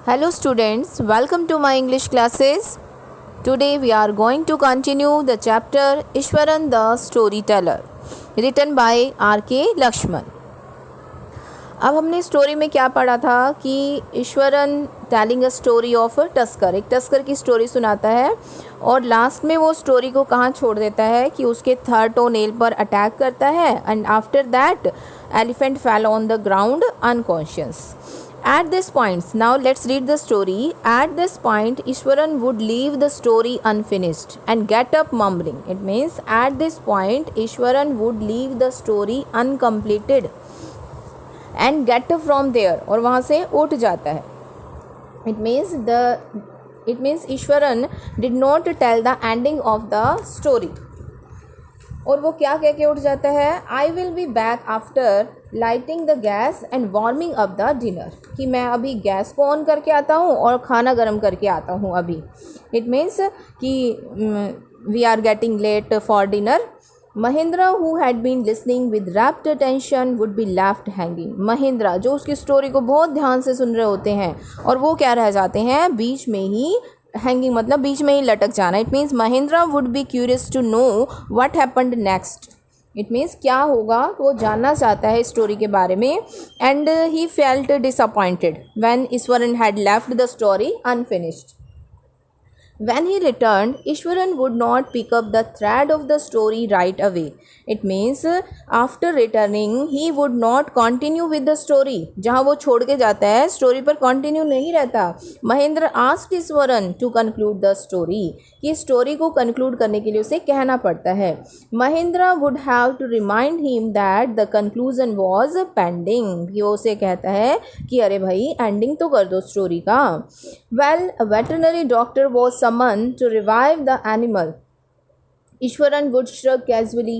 Hello students, welcome to my English classes. Today we are going to continue the chapter Ishwaran the Storyteller written by R.K. Lakshman. अब हमने story में क्या पढ़ा था कि Eswaran telling a story of tusker, एक tusker की story सुनाता है और लास्ट में वो स्टोरी को कहाँ छोड़ देता है कि उसके थर्ड टो नेल पर अटैक करता है and after that elephant fell on the ground unconscious. At this point, now let's read the story. At this point, Ishwaran would leave the story unfinished and get up mumbling. It means at this point, Ishwaran would leave the story uncompleted and get up from there. और वहाँ से उठ जाता है. It means Ishwaran did not tell the ending of the story. और वो क्या कह के उठ जाता है, I will be back after lighting the gas and warming up the dinner, कि मैं अभी गैस को ऑन करके आता हूँ और खाना गर्म करके आता हूँ अभी. इट मीन्स कि we are getting late for dinner. Mahendra who had been listening with rapt attention would be left hanging. Mahendra जो उसकी स्टोरी को बहुत ध्यान से सुन रहे होते हैं और वो क्या रह जाते हैं, बीच में ही हैंगिंग मतलब बीच में ही लटक जाना. It means Mahendra would be curious to know what happened next. It means क्या होगा वो जानना चाहता है स्टोरी के बारे में. And he felt disappointed when Eswaran had left the story unfinished. When he returned, Ishwaran would not pick up the thread of the story right away. It means after returning, he would not continue with the story. जहाँ वो छोड़ के जाता है story पर continue नहीं रहता. Mahendra asked Ishwaran to conclude the story. कि स्टोरी को कंक्लूड करने के लिए उसे कहना पड़ता है. Mahendra would have to remind him that the conclusion was pending. कि वो उसे कहता है कि अरे भाई एंडिंग तो कर दो स्टोरी का. Well, a veterinary doctor was summoned to revive the animal. Ishwaran would shrug casually.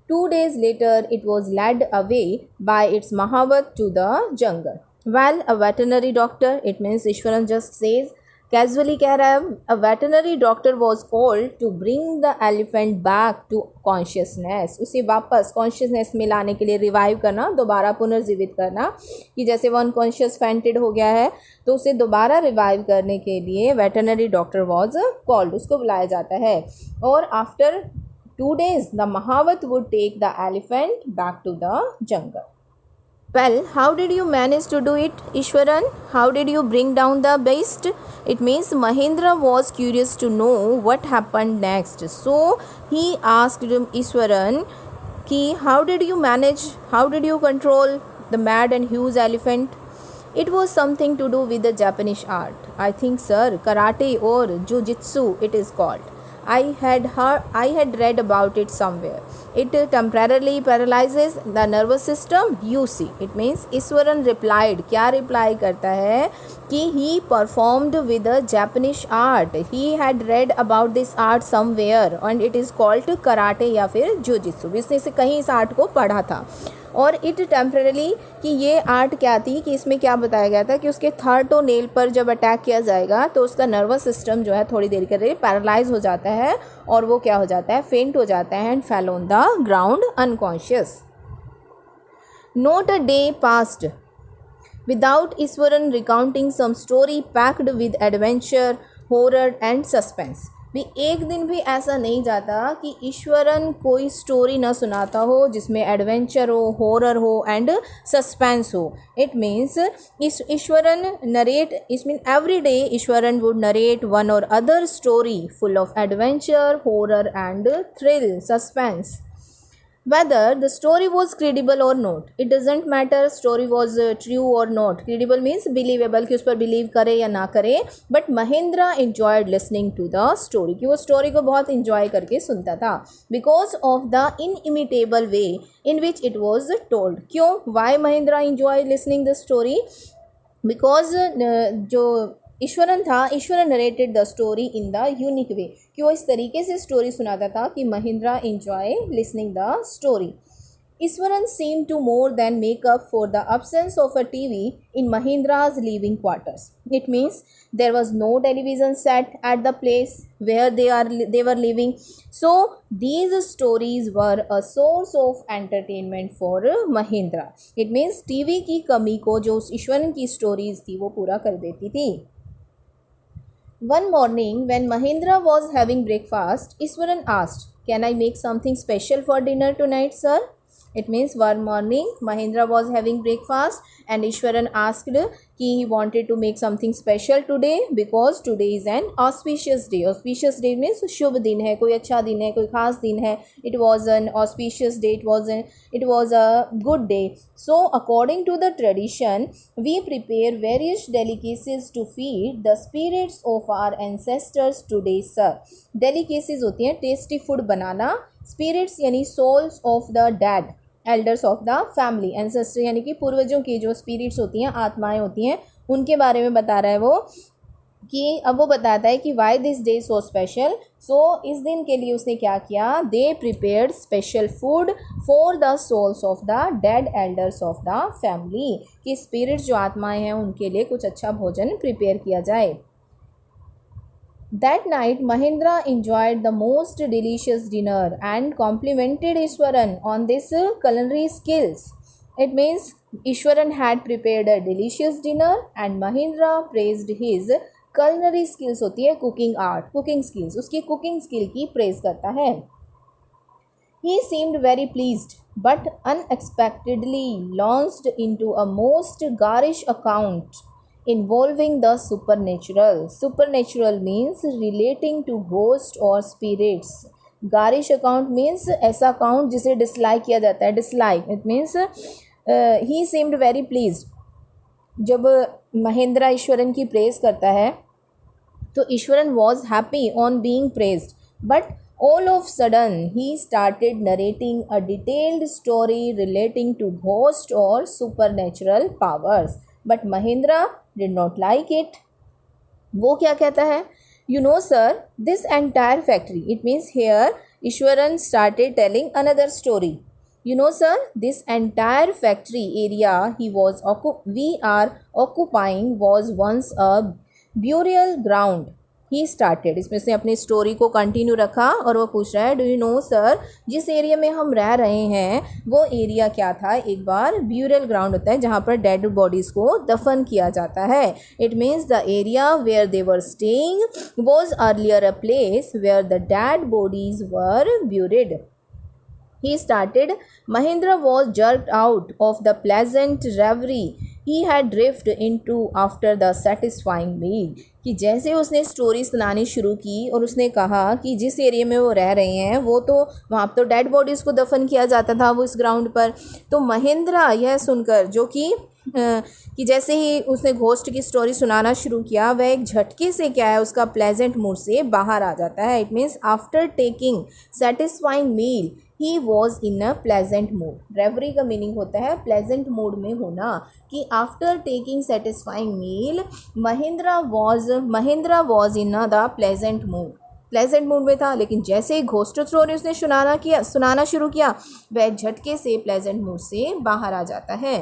2 days later, it was led away by its Mahavat to the jungle. Well, a veterinary doctor, it means Ishwaran just says, casually कह रहा है, a veterinary doctor was called to bring the elephant back to consciousness. उसे वापस consciousness में लाने के लिए revive करना, दोबारा पुनर्जीवित करना, कि जैसे वो अनकॉन्शियस फेंटेड हो गया है तो उसे दोबारा रिवाइव करने के लिए वेटरनरी डॉक्टर वॉज कॉल्ड, उसको बुलाया जाता है. और after 2 days the Mahavat would take the elephant back to the jungle. Well, how did you manage to do it, Ishwaran? How did you bring down the beast? It means Mahendra was curious to know what happened next. So he asked Ishwaran कि how did you manage, how did you control the mad and huge elephant? It was something to do with the Japanese art. I think, sir, karate or jujitsu it is called. I had read about it somewhere. It temporarily paralyzes the nervous system. You see, it means Ishwaran replied. क्या reply करता है कि he performed with a Japanese art. He had read about this art somewhere and it is called karate या फिर jujitsu. इसने इसे कहीं इस आर्ट को पढ़ा था. और इट टेम्परेली कि ये आर्ट क्या थी, कि इसमें क्या बताया गया था कि उसके थर्ड टो नेल पर जब अटैक किया जाएगा तो उसका नर्वस सिस्टम जो है थोड़ी देर के लिए पैरालाइज हो जाता है और वो क्या हो जाता है, फेंट हो जाता है and fell on the ground unconscious. Not a day passed without Ishwaran recounting some story packed with adventure, horror and suspense. भी एक दिन भी ऐसा नहीं जाता कि ईश्वरन कोई स्टोरी ना सुनाता हो जिसमें एडवेंचर हो, हॉरर हो एंड सस्पेंस हो. It means Ishwaran narrate, it mean every day Ishwaran would narrate one or other story full of adventure, horror and thrill, suspense. Whether the story was credible or not, it doesn't matter story was true or not. Credible means believable, कि उस पर believe करे या ना करे. But Mahindra enjoyed listening to the story, कि वो story को बहुत इंजॉय करके सुनता था. Because of the inimitable way in which it was told. क्यों? Why Mahindra enjoyed listening the story? Because जो ईश्वरन था, Eswaran narrated the story in the unique way, कि वो इस तरीके से स्टोरी सुनाता था कि Mahendra enjoy listening the story. Eswaran seem to more than make up for the absence of a TV in Mahendra's living quarters. It means there was no television set at the place where they were living. So these stories were a source of entertainment for Mahendra. It means TV की कमी को जो ईश्वरन की stories थी वो पूरा कर देती थी. One morning, when Mahendra was having breakfast, Iswaran asked, "Can I make something special for dinner tonight, sir?" It means one morning, Mahendra was having breakfast and Ishwaran asked कि he wanted to make something special today because today is an auspicious day. Auspicious day means शुभ दिन है, कोई अच्छा दिन है, कोई खास दिन है. It was an auspicious day. It was a good day. So according to the tradition, we prepare various delicacies to feed the spirits of our ancestors today, sir. Delicacies होती हैं tasty food बनाना. Spirits यानी souls of the dead, elders of the family, ancestor यानी कि पूर्वजों की जो spirits होती हैं, आत्माएं होती हैं, उनके बारे में बता रहा है वो. कि अब वो बताता है कि why this day so special. So इस दिन के लिए उसने क्या किया, they prepared special food for the souls of the dead elders of the family, कि स्पिरिट्स जो आत्माएं हैं उनके लिए कुछ अच्छा भोजन प्रिपेयर किया जाए. That night, Mahendra enjoyed the most delicious dinner and complimented Ishwaran on this culinary skills. It means Ishwaran had prepared a delicious dinner and Mahendra praised his culinary skills. होती है cooking art, cooking skills. उसकी cooking skill की praise करता है. He seemed very pleased, but unexpectedly launched into a most garish account involving the supernatural. Supernatural means relating to ghosts or spirits. Garish account means ऐसा account जिसे dislike किया जाता है. Dislike it means he seemed very pleased. जब महेंद्रा ईश्वरन की praise करता है तो Eswaran was happy on being praised, but all of sudden he started narrating a detailed story relating to ghost or supernatural powers. But Mahendra did not like it. वो क्या कहता है, you know sir, this entire factory, it means here Ishwaran started telling another story. You know sir, this entire factory area we are occupying was once a burial ground. He started, इसमें से अपनी story को continue रखा और वो पूछ रहा है, डू यू नो सर, जिस एरिया में हम रह रहे हैं वो एरिया क्या था, एक बार ब्यूरल ग्राउंड होता है जहाँ पर डेड बॉडीज़ को दफन किया जाता है. It means the area where they were staying was earlier a place where the dead bodies were buried. He started. Mahendra was jerked out of the pleasant reverie he had drifted into after the satisfying meal. कि जैसे उसने story सुनानी शुरू की और उसने कहा कि जिस एरिया में वो रह रहे हैं वो तो वहाँ तो डेड बॉडीज़ को दफन किया जाता था वो इस ग्राउंड पर. तो महेंद्रा यह सुनकर, जो कि जैसे ही उसने घोस्ट की स्टोरी सुनाना शुरू किया वह एक झटके से क्या है उसका प्लेजेंट मूड से बाहर आ जाता है. It means after taking satisfying meal he was in a pleasant mood. Reverie का मीनिंग होता है प्लेजेंट मूड में होना, कि after taking satisfying meal Mahendra was in the pleasant mood. Pleasant mood में था, लेकिन जैसे ही घोस्ट स्टोरी उसने सुनाना शुरू किया वह झटके से प्लेजेंट मूड से बाहर आ जाता है.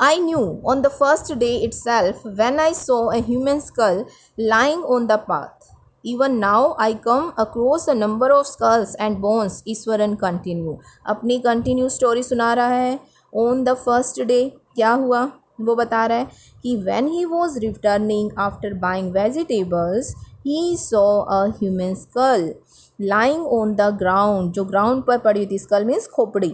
I knew on the first day itself when I saw a human skull lying on the path. Even now I come across a number of skulls and bones. Eswaran continue. अपनी continue story सुना रहा है. On the first day क्या हुआ वो बता रहा है कि when he was returning after buying vegetables he saw a human skull lying on the ground. जो ग्राउंड पर पड़ी हुई थी, skull means खोपड़ी.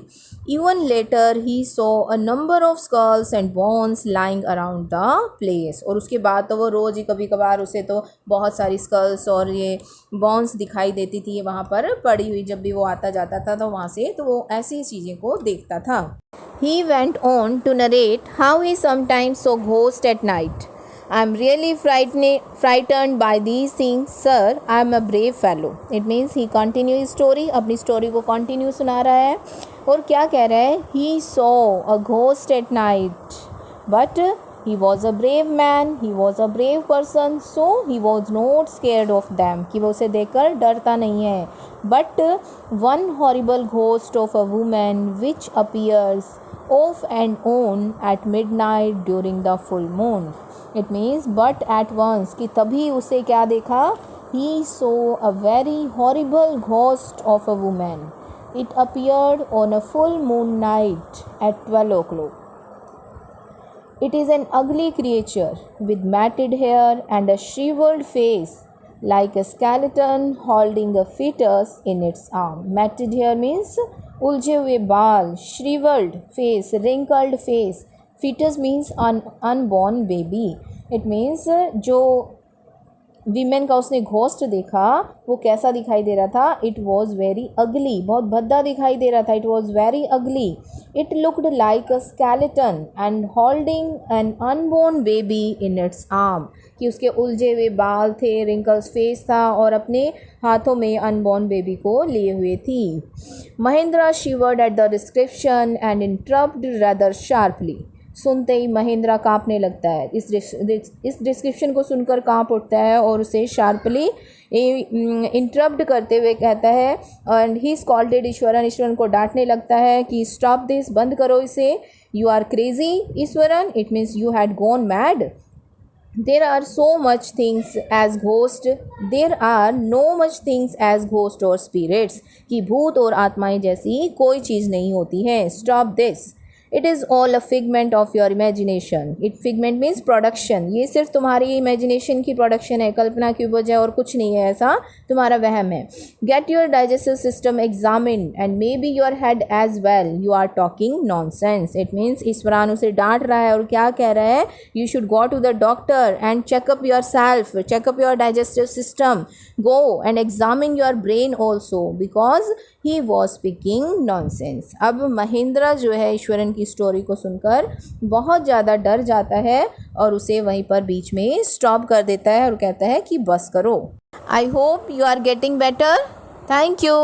Even later he saw a number of skulls and bones lying around the place. और उसके बाद तो वो रोज़ ही कभी कभार उसे तो बहुत सारी skulls और ये bones दिखाई देती थी वहाँ पर पड़ी हुई. जब भी वो आता जाता था तो वहाँ से तो वो ऐसी चीज़ें को देखता था. He went on to narrate how he sometimes saw ghosts at night. I am really frightened by these things, sir. I am a brave fellow. It means he continue his story. अपनी story को continue सुना रहा है और क्या कह रहा है, he saw a ghost at night, but he was a brave man. He was a brave person, so he was not scared of them. कि वो उसे देखकर डरता नहीं है. But one horrible ghost of a woman which appears off and on at midnight during the full moon. It means but at once, कि तभी उसे क्या देखा, he saw a very horrible ghost of a woman. It appeared on a full moon night at 12 o'clock. It is an ugly creature with matted hair and a shriveled face, like a skeleton holding a fetus in its arm. Matted hair means उलझे हुए बाल, shriveled face, wrinkled face. Fetus means unborn baby. It means जो women का उसने ghost देखा वो कैसा दिखाई दे रहा था. इट वॉज वेरी अगली, बहुत भद्दा दिखाई दे रहा था. It was very ugly. It looked like a skeleton and holding N unborn baby in its arm. कि उसके उलझे हुए बाल थे, रिंकल्स फेस था और अपने हाथों में अनबोर्न बेबी को लिए हुए थी. Mahindra शिवर्ड at the description and interrupted rather sharply. सुनते ही महेंद्रा कांपने लगता है. इस डिस्क्रिप्शन को सुनकर कांप उठता है और उसे शार्पली इंटरप्ट करते हुए कहता है. And he scolded Eswaran. Eswaran को डांटने लगता है कि स्टॉप दिस, बंद करो इसे. You are crazy Eswaran. It means you had gone mad. There are so much things as ghost. There are no much things as ghost or spirits. कि भूत और आत्माएं जैसी कोई चीज़ नहीं होती है. Stop this. It is all a figment of your imagination. It figment means production. ये सिर्फ तुम्हारी imagination की production है, कल्पना की उपज है और कुछ नहीं है, ऐसा तुम्हारा वहम है. Get your digestive system examined and maybe your head as well. You are talking nonsense. It means ईश्वरान उसे डांट रहा है और क्या कह रहा है. You should go to the doctor and check up yourself. Check up your digestive system. Go and examine your brain also because he was speaking nonsense. अब महेंद्रा जो है ईश्वरन की स्टोरी को सुनकर बहुत ज़्यादा डर जाता है और उसे वहीं पर बीच में स्टॉप कर देता है और कहता है कि बस करो. I hope you are getting better. Thank you.